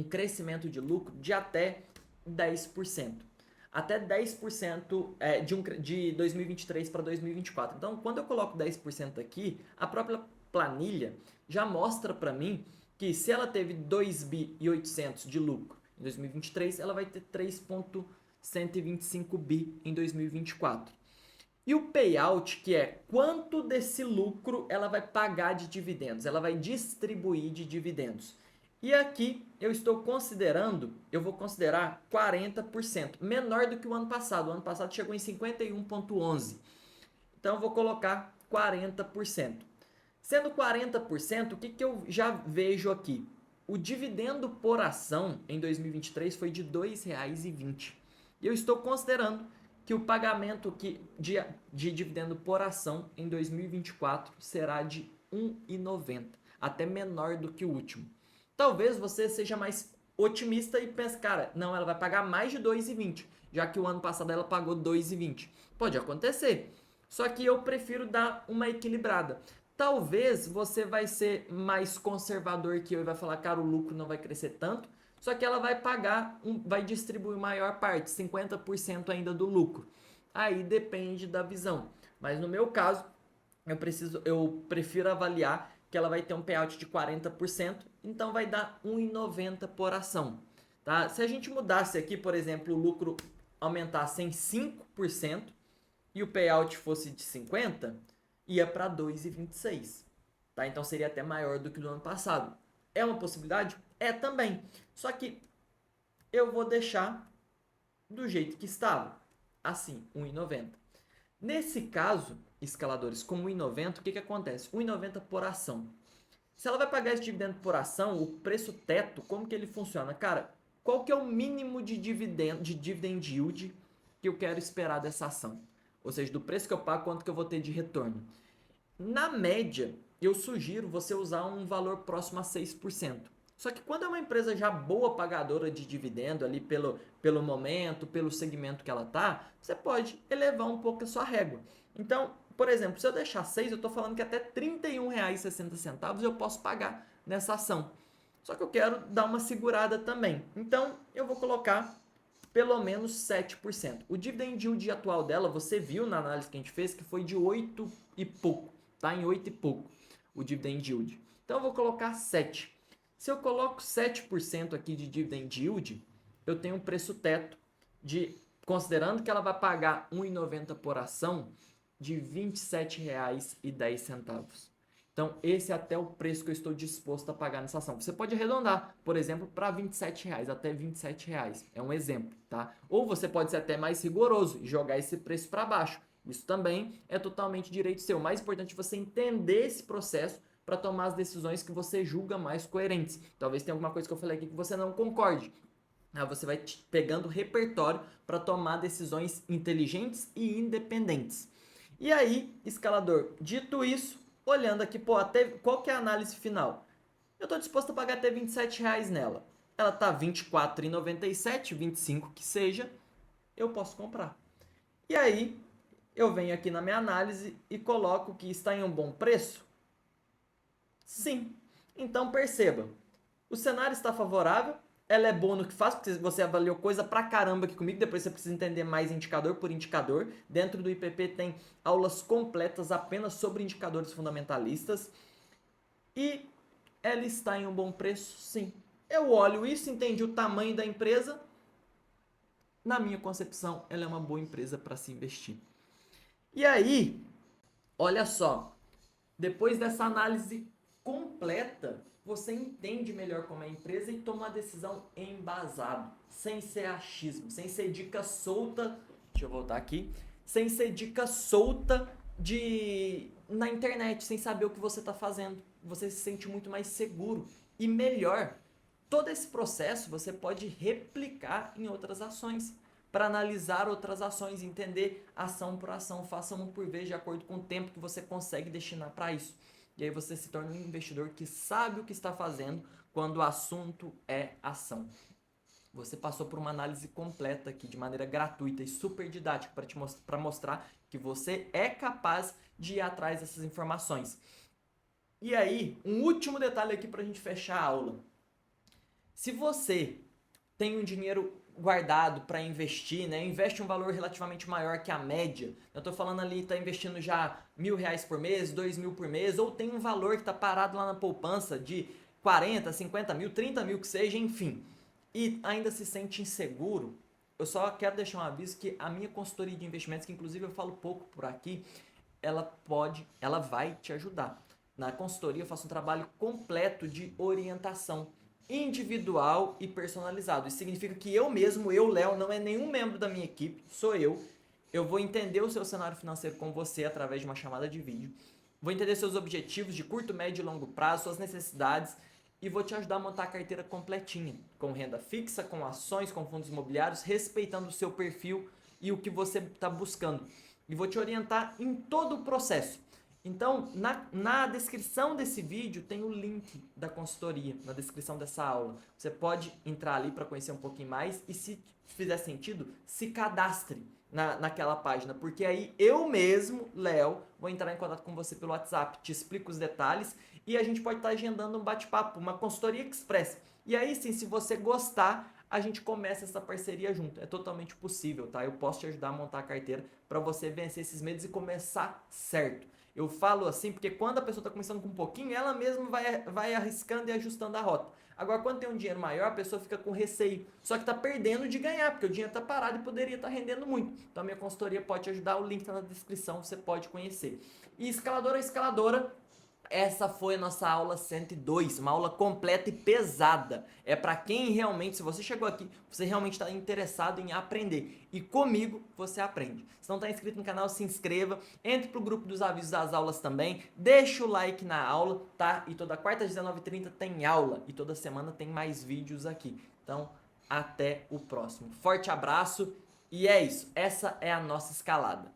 crescimento de lucro de até 10%. Até 10% de 2023 para 2024. Então, quando eu coloco 10% aqui, a própria planilha já mostra para mim que se ela teve 2.800 de lucro em 2023, ela vai ter 3.125 bi em 2024. E o payout, que é quanto desse lucro ela vai pagar de dividendos, ela vai distribuir de dividendos. E aqui eu vou considerar 40%, menor do que o ano passado. O ano passado chegou em 51,11. Então eu vou colocar 40%. Sendo 40%, o que eu já vejo aqui? O dividendo por ação em 2023 foi de R$ 2,20. E eu estou considerando que o pagamento de dividendo por ação em 2024 será de R$ 1,90, até menor do que o último. Talvez você seja mais otimista e pense, cara, não, ela vai pagar mais de R$ 2,20, já que o ano passado ela pagou R$ 2,20. Pode acontecer, só que eu prefiro dar uma equilibrada. Talvez você vai ser mais conservador que eu e vai falar, cara, o lucro não vai crescer tanto, só que ela vai distribuir maior parte, 50% ainda do lucro. Aí depende da visão. Mas no meu caso, eu prefiro avaliar que ela vai ter um payout de 40%, então vai dar R$ 1,90 por ação. Tá? Se a gente mudasse aqui, por exemplo, o lucro aumentasse em 5% e o payout fosse de 50%, ia para 2,26. Tá? Então seria até maior do que no ano passado. É uma possibilidade? É também. Só que eu vou deixar do jeito que estava. Assim, 1,90. Nesse caso, escaladores, com 1,90, o que acontece? 1,90 por ação. Se ela vai pagar esse dividendo por ação, o preço teto, como que ele funciona? Cara, qual que é o mínimo de dividend yield que eu quero esperar dessa ação? Ou seja, do preço que eu pago, quanto que eu vou ter de retorno? Na média, eu sugiro você usar um valor próximo a 6%. Só que quando é uma empresa já boa pagadora de dividendo ali pelo momento, pelo segmento que ela tá, você pode elevar um pouco a sua régua. Então, por exemplo, se eu deixar 6, eu estou falando que até R$ 31,60 eu posso pagar nessa ação. Só que eu quero dar uma segurada também. Então, eu vou colocar pelo menos 7%. O dividend yield atual dela, você viu na análise que a gente fez, que foi de 8 e pouco. Tá em 8 e pouco o dividend yield. Então, eu vou colocar 7%. Se eu coloco 7% aqui de dividend yield, eu tenho um preço teto considerando que ela vai pagar R$ 1,90 por ação, de R$ 27,10. Então, esse é até o preço que eu estou disposto a pagar nessa ação. Você pode arredondar, por exemplo, para R$ 27,00, até R$ 27,00. É um exemplo, tá? Ou você pode ser até mais rigoroso e jogar esse preço para baixo. Isso também é totalmente direito seu. O mais importante é você entender esse processo para tomar as decisões que você julga mais coerentes. Talvez tenha alguma coisa que eu falei aqui que você não concorde. Aí você vai pegando repertório para tomar decisões inteligentes e independentes. E aí, escalador, dito isso, olhando aqui, pô, até, qual que é a análise final? Eu estou disposto a pagar até R$ 27 nela. Ela está R$ 24,97, 25 que seja, eu posso comprar. E aí, eu venho aqui na minha análise e coloco que está em um bom preço? Sim. Então perceba, o cenário está favorável, ela é boa no que faz, porque você avaliou coisa pra caramba aqui comigo, depois você precisa entender mais indicador por indicador. Dentro do IPP tem aulas completas apenas sobre indicadores fundamentalistas. E ela está em um bom preço? Sim. Eu olho isso, entendi o tamanho da empresa. Na minha concepção, ela é uma boa empresa para se investir. E aí, olha só, depois dessa análise completa, você entende melhor como é a empresa e toma uma decisão embasada, sem ser achismo, sem ser dica solta. Deixa eu voltar aqui. Sem ser dica solta na internet, sem saber o que você está fazendo. Você se sente muito mais seguro e melhor. Todo esse processo você pode replicar em outras ações, para analisar outras ações, entender ação por ação, faça um por vez de acordo com o tempo que você consegue destinar para isso. E aí você se torna um investidor que sabe o que está fazendo quando o assunto é ação. Você passou por uma análise completa aqui de maneira gratuita e super didática para mostrar que você é capaz de ir atrás dessas informações. E aí, um último detalhe aqui para a gente fechar a aula. Se você tem um dinheiro guardado para investir, né? Investe um valor relativamente maior que a média. Eu estou falando ali, está investindo já R$ 1.000 por mês, 2.000 por mês, ou tem um valor que está parado lá na poupança de 40, 50 mil, 30 mil que seja, enfim, e ainda se sente inseguro. Eu só quero deixar um aviso que a minha consultoria de investimentos, que inclusive eu falo pouco por aqui, ela vai te ajudar. Na consultoria eu faço um trabalho completo de orientação individual e personalizado. Isso significa que eu mesmo, Léo, não é nenhum membro da minha equipe, sou eu. Eu vou entender o seu cenário financeiro com você através de uma chamada de vídeo. Vou entender seus objetivos de curto, médio e longo prazo, suas necessidades e vou te ajudar a montar a carteira completinha, com renda fixa, com ações, com fundos imobiliários, respeitando o seu perfil e o que você está buscando. E vou te orientar em todo o processo. Então, na descrição desse vídeo tem o link da consultoria, na descrição dessa aula. Você pode entrar ali para conhecer um pouquinho mais e, se fizer sentido, se cadastre naquela página, porque aí eu mesmo, Léo, vou entrar em contato com você pelo WhatsApp, te explico os detalhes e a gente pode estar agendando um bate-papo, uma consultoria express. E aí sim, se você gostar, a gente começa essa parceria junto. É totalmente possível, tá? Eu posso te ajudar a montar a carteira para você vencer esses medos e começar certo. Eu falo assim porque quando a pessoa está começando com um pouquinho, ela mesma vai arriscando e ajustando a rota. Agora, quando tem um dinheiro maior, a pessoa fica com receio. Só que está perdendo de ganhar, porque o dinheiro está parado e poderia estar rendendo muito. Então, a minha consultoria pode te ajudar. O link está na descrição, você pode conhecer. E escaladora, essa foi a nossa aula 102, uma aula completa e pesada. É para quem realmente, se você chegou aqui, você realmente está interessado em aprender. E comigo você aprende. Se não está inscrito no canal, se inscreva. Entre pro grupo dos avisos das aulas também. Deixa o like na aula, tá? E toda quarta às 19h30 tem aula. E toda semana tem mais vídeos aqui. Então, até o próximo. Forte abraço. E é isso. Essa é a nossa escalada.